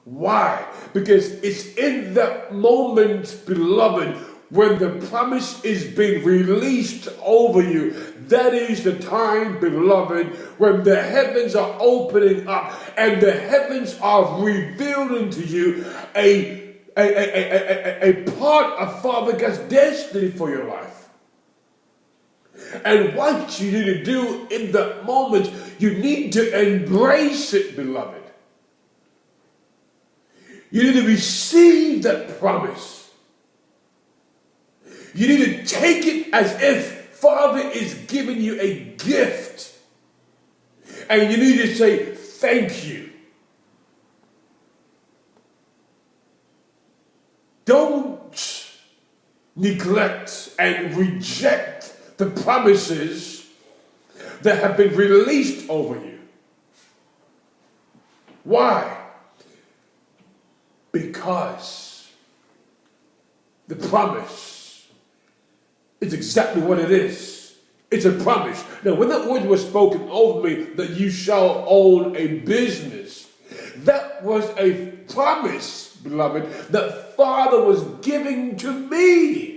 Why? Because it's in that moment, beloved, when the promise is being released over you. That is the time, beloved, when the heavens are opening up and the heavens are revealing to you a part of Father God's destiny for your life. And what you need to do in that moment, you need to embrace it, beloved. You need to receive that promise. You need to take it as if Father is giving you a gift. And you need to say, thank you. Don't neglect and reject the promises that have been released over you. Why? Because the promise is exactly what it is. It's a promise. Now, when that word was spoken over me, that you shall own a business, that was a promise, beloved, that Father was giving to me.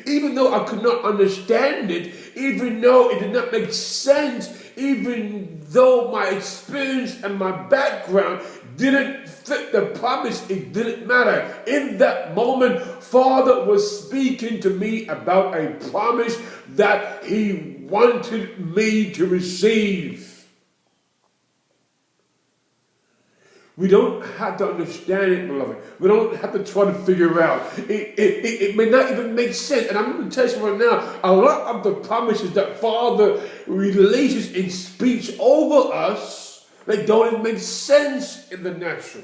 Even though I could not understand it, even though it did not make sense, even though my experience and my background didn't fit the promise, it didn't matter. In that moment, Father was speaking to me about a promise that He wanted me to receive. We don't have to understand it, beloved. We don't have to try to figure out. It may not even make sense. And I'm going to tell you right now, a lot of the promises that Father releases and speaks over us, they don't even make sense in the natural.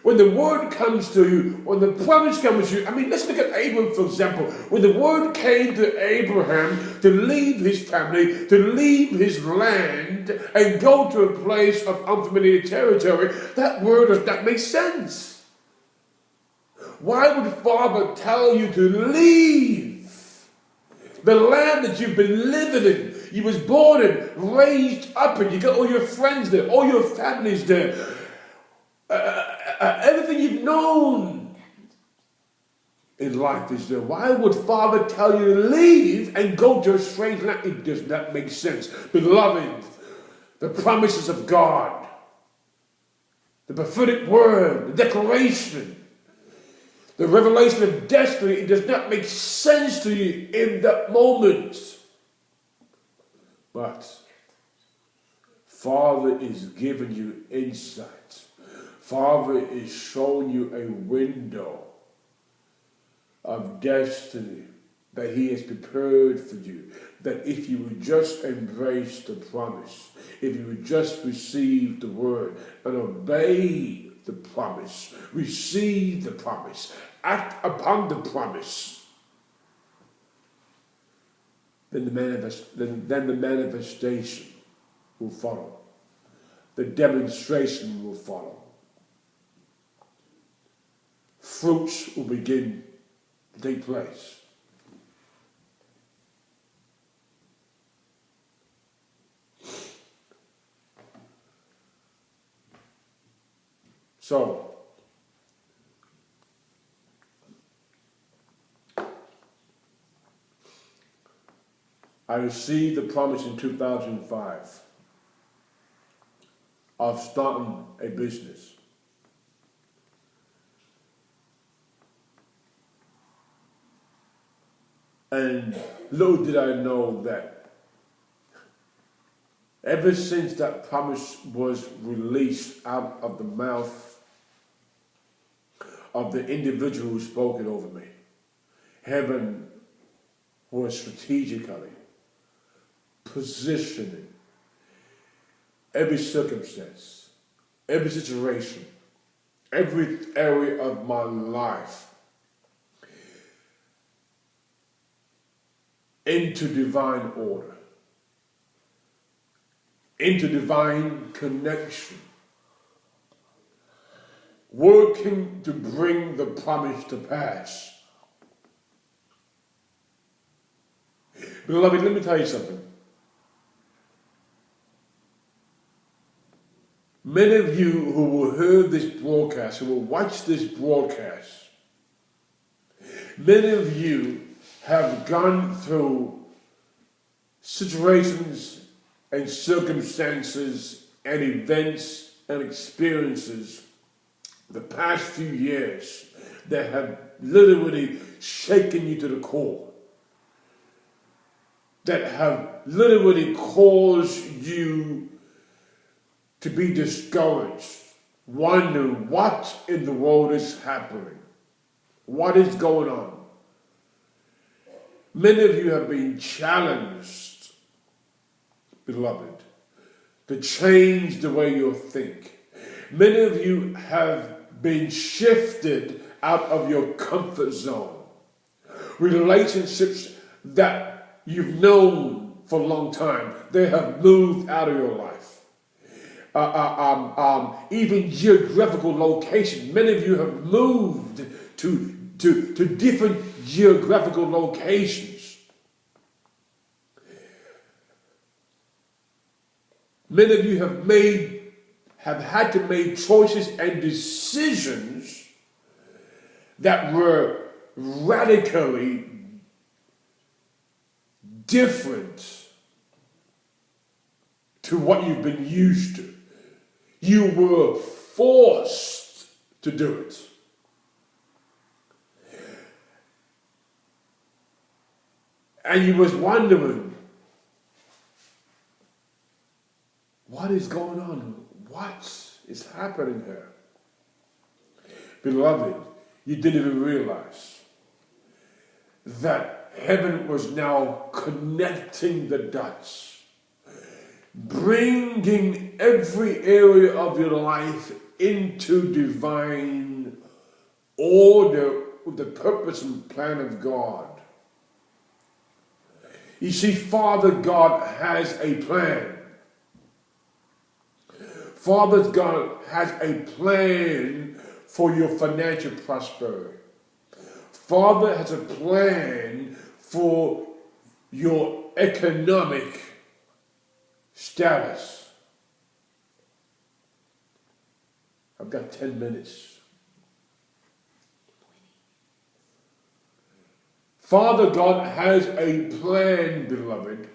When the word comes to you, when the promise comes to you, let's look at Abraham, for example. When the word came to Abraham to leave his family, to leave his land, and go to a place of unfamiliar territory, that word does not make sense. Why would Father tell you to leave the land that you've been living in? You was born in, raised up in, you got all your friends there, all your families there. Everything you've known in life is there. Why would Father tell you to leave and go to a strange land? It does not make sense. Beloved, the promises of God, the prophetic word, the declaration, the revelation of destiny, it does not make sense to you in that moment. But Father is giving you insight. Father is showing you a window of destiny that He has prepared for you. That if you would just embrace the promise, if you would just receive the word and obey the promise, receive the promise, act upon the promise, then the manifestation will follow. The demonstration will follow. Fruits will begin to take place. So, I received the promise in 2005 of starting a business. And little did I know that ever since that promise was released out of the mouth of the individual who spoke it over me, heaven was strategically positioning every circumstance, every situation, every area of my life into divine order, into divine connection, working to bring the promise to pass. Beloved, let me tell you something. Many of you who will hear this broadcast, who will watch this broadcast, many of you have gone through situations and circumstances and events and experiences the past few years that have literally shaken you to the core, that have literally caused you to be discouraged, wondering what in the world is happening, what is going on. Many of you have been challenged, beloved, to change the way you think. Many of you have been shifted out of your comfort zone. Relationships that you've known for a long time, they have moved out of your life. Even geographical locations. Many of you have moved to different geographical locations. Many of you have had to make choices and decisions that were radically different to what you've been used to. You were forced to do it. And you was wondering, what is going on? What is happening here? Beloved, you didn't even realize that heaven was now connecting the dots, bringing every area of your life into divine order with the purpose and plan of God. You see, Father God has a plan. Father God has a plan for your financial prosperity. Father has a plan for your economic status. I've got 10 minutes. Father God has a plan, beloved,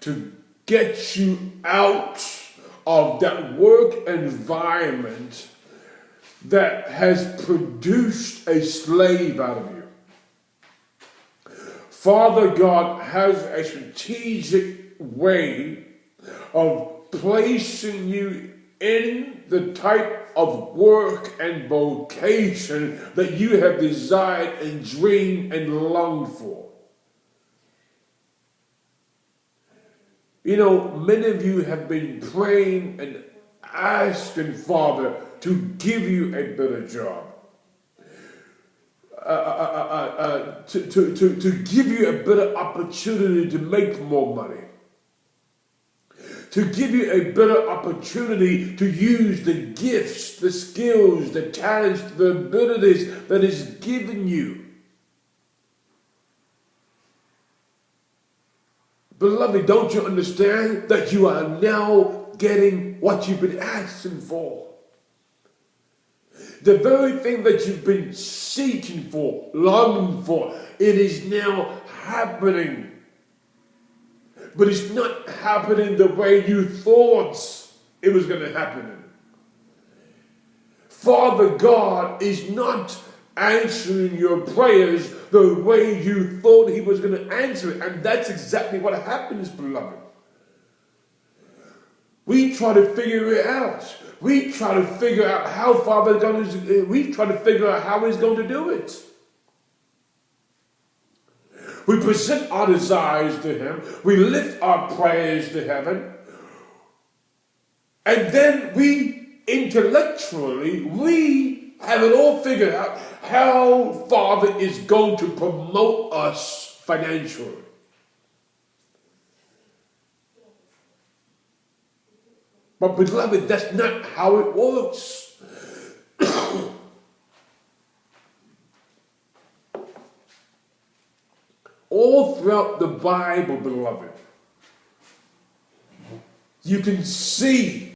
to get you out of that work environment that has produced a slave out of you. Father God has a strategic way of placing you in the type of work and vocation that you have desired and dreamed and longed for. You know, many of you have been praying and asking Father to give you a better job, to give you a better opportunity to make more money, to give you a better opportunity to use the gifts, the skills, the talents, the abilities that is given you. Beloved, don't you understand that you are now getting what you've been asking for? The very thing that you've been seeking for, longing for, it is now happening. But it's not happening the way you thought it was going to happen. Father God is not answering your prayers the way you thought he was going to answer it. And that's exactly what happens, beloved. We try to figure it out. We try to figure out how Father's going to, we try to figure out how he's going to do it. We present our desires to him. We lift our prayers to heaven. And then we intellectually, we have it all figured out how Father is going to promote us financially. But beloved, that's not how it works. All throughout the Bible, beloved, you can see